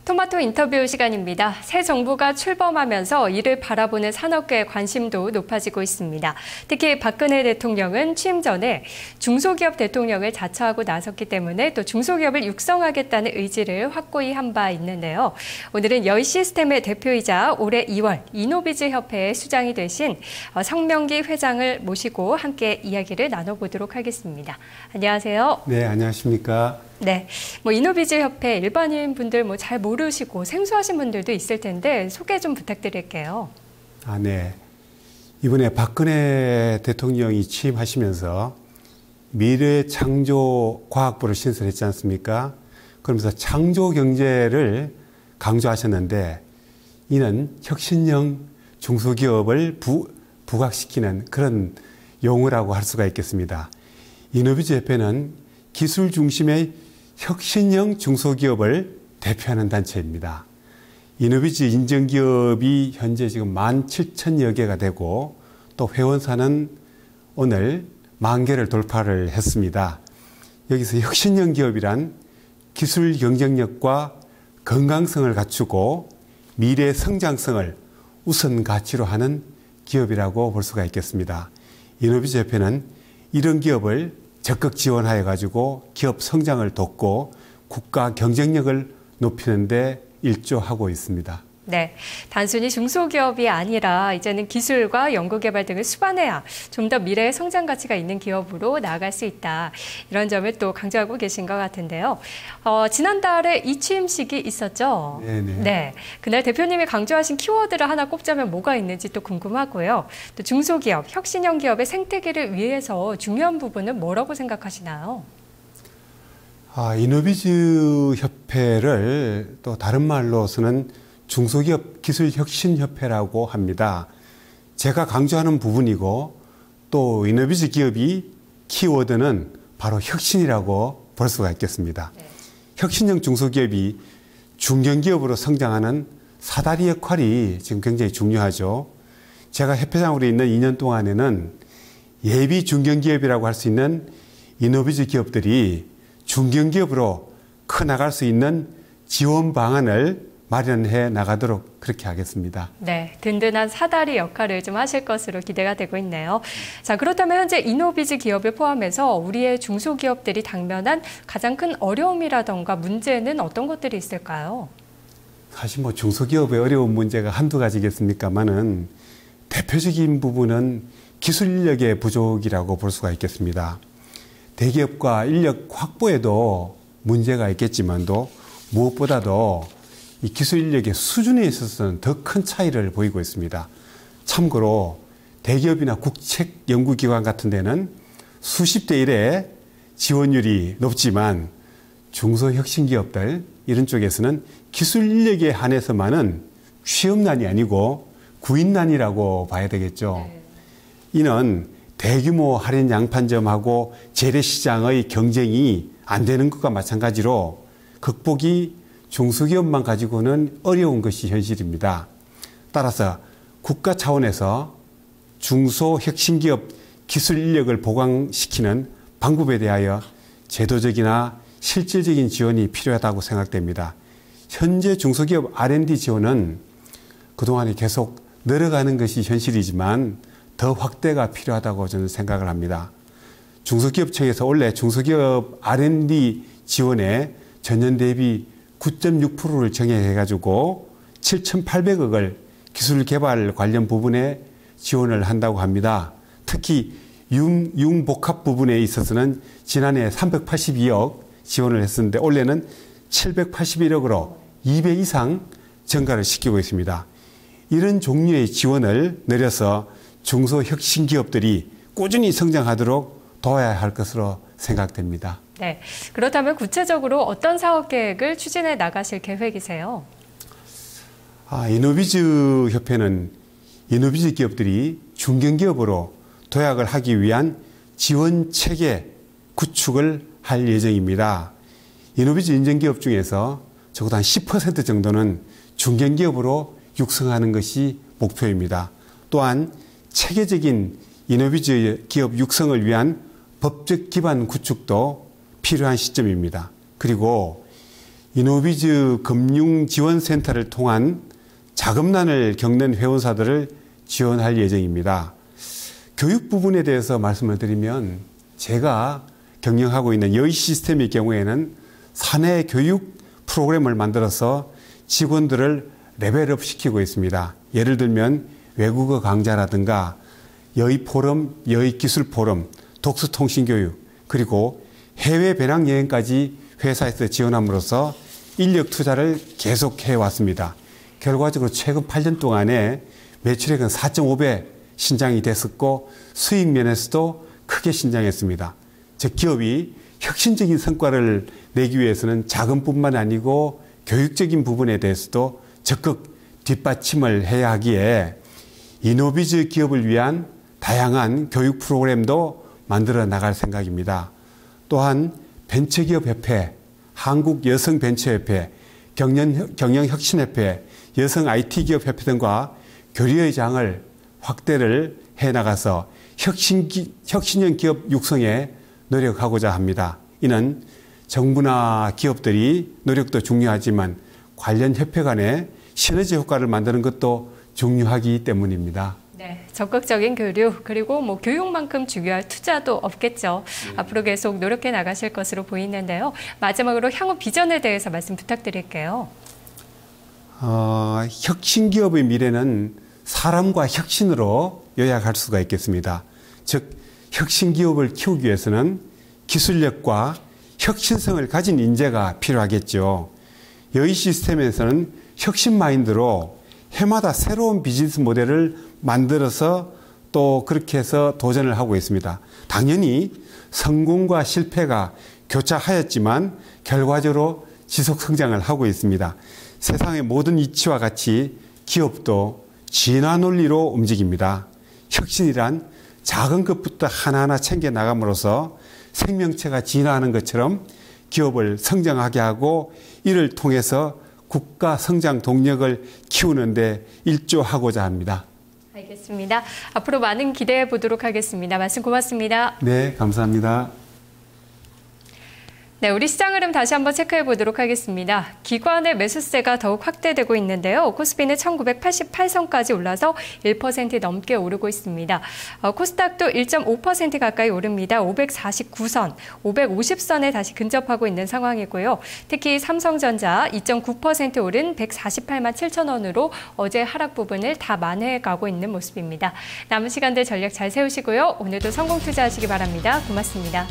토마토 인터뷰 시간입니다. 새 정부가 출범하면서 이를 바라보는 산업계의 관심도 높아지고 있습니다. 특히 박근혜 대통령은 취임 전에 중소기업 대통령을 자처하고 나섰기 때문에 또 중소기업을 육성하겠다는 의지를 확고히 한 바 있는데요. 오늘은 여의시스템의 대표이자 올해 2월 이노비즈 협회의 수장이 되신 성명기 회장을 모시고 함께 이야기를 나눠보도록 하겠습니다. 안녕하세요. 네, 안녕하십니까. 네, 이노비즈 협회 일반인 분들 잘 모르시고 생소하신 분들도 있을 텐데 소개 좀 부탁드릴게요. 네. 이번에 박근혜 대통령이 취임하시면서 미래창조과학부를 신설했지 않습니까? 그러면서 창조 경제를 강조하셨는데 이는 혁신형 중소기업을 부각시키는 그런 용어라고 할 수가 있겠습니다. 이노비즈 협회는 기술 중심의 혁신형 중소기업을 대표하는 단체입니다. 이노비즈 인증기업이 현재 지금 17,000여 개가 되고 또 회원사는 오늘 10,000개를 돌파를 했습니다. 여기서 혁신형 기업이란 기술 경쟁력과 건강성을 갖추고 미래 성장성을 우선 가치로 하는 기업이라고 볼 수가 있겠습니다. 이노비즈 협회는 이런 기업을 적극 지원하여 가지고 기업 성장을 돕고 국가 경쟁력을 높이는 데 일조하고 있습니다. 네, 단순히 중소기업이 아니라 이제는 기술과 연구개발 등을 수반해야 좀 더 미래의 성장 가치가 있는 기업으로 나아갈 수 있다. 이런 점을 또 강조하고 계신 것 같은데요. 지난달에 이 취임식이 있었죠? 네네. 네, 그날 대표님이 강조하신 키워드를 하나 꼽자면 뭐가 있는지 또 궁금하고요. 또 중소기업, 혁신형 기업의 생태계를 위해서 중요한 부분은 뭐라고 생각하시나요? 이노비즈 협회를 또 다른 말로서는 중소기업 기술혁신협회라고 합니다. 제가 강조하는 부분이고 또 이노비즈 기업이 키워드는 바로 혁신이라고 볼 수가 있겠습니다. 네. 혁신형 중소기업이 중견기업으로 성장하는 사다리 역할이 지금 굉장히 중요하죠. 제가 협회장으로 있는 2년 동안에는 예비 중견기업이라고 할 수 있는 이노비즈 기업들이 중견기업으로 커나갈 수 있는 지원 방안을 마련해 나가도록 그렇게 하겠습니다. 네, 든든한 사다리 역할을 좀 하실 것으로 기대가 되고 있네요. 자, 그렇다면 현재 이노비즈 기업을 포함해서 우리의 중소기업들이 당면한 가장 큰 어려움이라던가 문제는 어떤 것들이 있을까요? 사실 중소기업의 어려운 문제가 한두 가지겠습니까만은 대표적인 부분은 기술 인력의 부족이라고 볼 수가 있겠습니다. 대기업과 인력 확보에도 문제가 있겠지만도 무엇보다도 이 기술 인력의 수준에 있어서는 더 큰 차이를 보이고 있습니다. 참고로 대기업이나 국책 연구기관 같은 데는 수십 대 1의 지원율이 높지만 중소혁신기업들 이런 쪽에서는 기술 인력에 한해서만은 취업난이 아니고 구인난이라고 봐야 되겠죠. 이는 대규모 할인 양판점하고 재래시장의 경쟁이 안 되는 것과 마찬가지로 극복이 중소기업만 가지고는 어려운 것이 현실입니다. 따라서 국가 차원에서 중소혁신기업 기술 인력을 보강시키는 방법에 대하여 제도적이나 실질적인 지원이 필요하다고 생각됩니다. 현재 중소기업 R&D 지원은 그동안에 계속 늘어가는 것이 현실이지만 더 확대가 필요하다고 저는 생각을 합니다. 중소기업청에서 원래 중소기업 R&D 지원에 전년 대비 9.6%를 정해가지고 7,800억을 기술 개발 관련 부분에 지원을 한다고 합니다. 특히 융복합 부분에 있어서는 지난해 382억 지원을 했었는데 올해는 781억으로 2배 이상 증가를 시키고 있습니다. 이런 종류의 지원을 늘려서 중소혁신기업들이 꾸준히 성장하도록 도와야 할 것으로 생각됩니다. 네, 그렇다면 구체적으로 어떤 사업 계획을 추진해 나가실 계획이세요? 이노비즈 협회는 이노비즈 기업들이 중견기업으로 도약을 하기 위한 지원 체계 구축을 할 예정입니다. 이노비즈 인증기업 중에서 적어도 한 10% 정도는 중견기업으로 육성하는 것이 목표입니다. 또한 체계적인 이노비즈 기업 육성을 위한 법적 기반 구축도 필요한 시점입니다. 그리고 이노비즈 금융지원센터를 통한 자금난을 겪는 회원사들을 지원할 예정입니다. 교육 부분에 대해서 말씀을 드리면 제가 경영하고 있는 여의 시스템의 경우에는 사내 교육 프로그램을 만들어서 직원들을 레벨업 시키고 있습니다. 예를 들면 외국어 강좌라든가 여의 포럼, 여의 기술 포럼, 독서 통신 교육, 그리고 해외 배낭 여행까지 회사에서 지원함으로써 인력 투자를 계속해 왔습니다. 결과적으로 최근 8년 동안에 매출액은 4.5배 신장이 됐었고 수익 면에서도 크게 신장했습니다. 즉 기업이 혁신적인 성과를 내기 위해서는 자금뿐만 아니고 교육적인 부분에 대해서도 적극 뒷받침을 해야 하기에 이노비즈 기업을 위한 다양한 교육 프로그램도 만들어 나갈 생각입니다. 또한 벤처기업협회, 한국여성벤처협회, 경영혁신협회, 여성 IT기업협회 등과 교류의 장을 확대를 해나가서 혁신형 기업 육성에 노력하고자 합니다. 이는 정부나 기업들이 노력도 중요하지만 관련 협회 간의 시너지 효과를 만드는 것도 중요하기 때문입니다. 네, 적극적인 교류 그리고 교육만큼 중요할 투자도 없겠죠. 네. 앞으로 계속 노력해 나가실 것으로 보이는데요. 마지막으로 향후 비전에 대해서 말씀 부탁드릴게요. 혁신기업의 미래는 사람과 혁신으로 요약할 수가 있겠습니다. 즉 혁신기업을 키우기 위해서는 기술력과 혁신성을 가진 인재가 필요하겠죠. 여의 시스템에서는 혁신 마인드로 해마다 새로운 비즈니스 모델을 만들어서 또 그렇게 해서 도전을 하고 있습니다. 당연히 성공과 실패가 교차하였지만 결과적으로 지속 성장을 하고 있습니다. 세상의 모든 이치와 같이 기업도 진화 논리로 움직입니다. 혁신이란 작은 것부터 하나하나 챙겨 나감으로써 생명체가 진화하는 것처럼 기업을 성장하게 하고 이를 통해서 국가 성장 동력을 키우는 데 일조하고자 합니다. 알겠습니다. 앞으로 많은 기대해 보도록 하겠습니다. 말씀 고맙습니다. 네, 감사합니다. 네, 우리 시장 흐름 다시 한번 체크해 보도록 하겠습니다. 기관의 매수세가 더욱 확대되고 있는데요. 코스피는 1988선까지 올라서 1% 넘게 오르고 있습니다. 코스닥도 1.5% 가까이 오릅니다. 549선, 550선에 다시 근접하고 있는 상황이고요. 특히 삼성전자 2.9% 오른 148만 7천 원으로 어제 하락 부분을 다 만회해가고 있는 모습입니다. 남은 시간들 전략 잘 세우시고요. 오늘도 성공 투자하시기 바랍니다. 고맙습니다.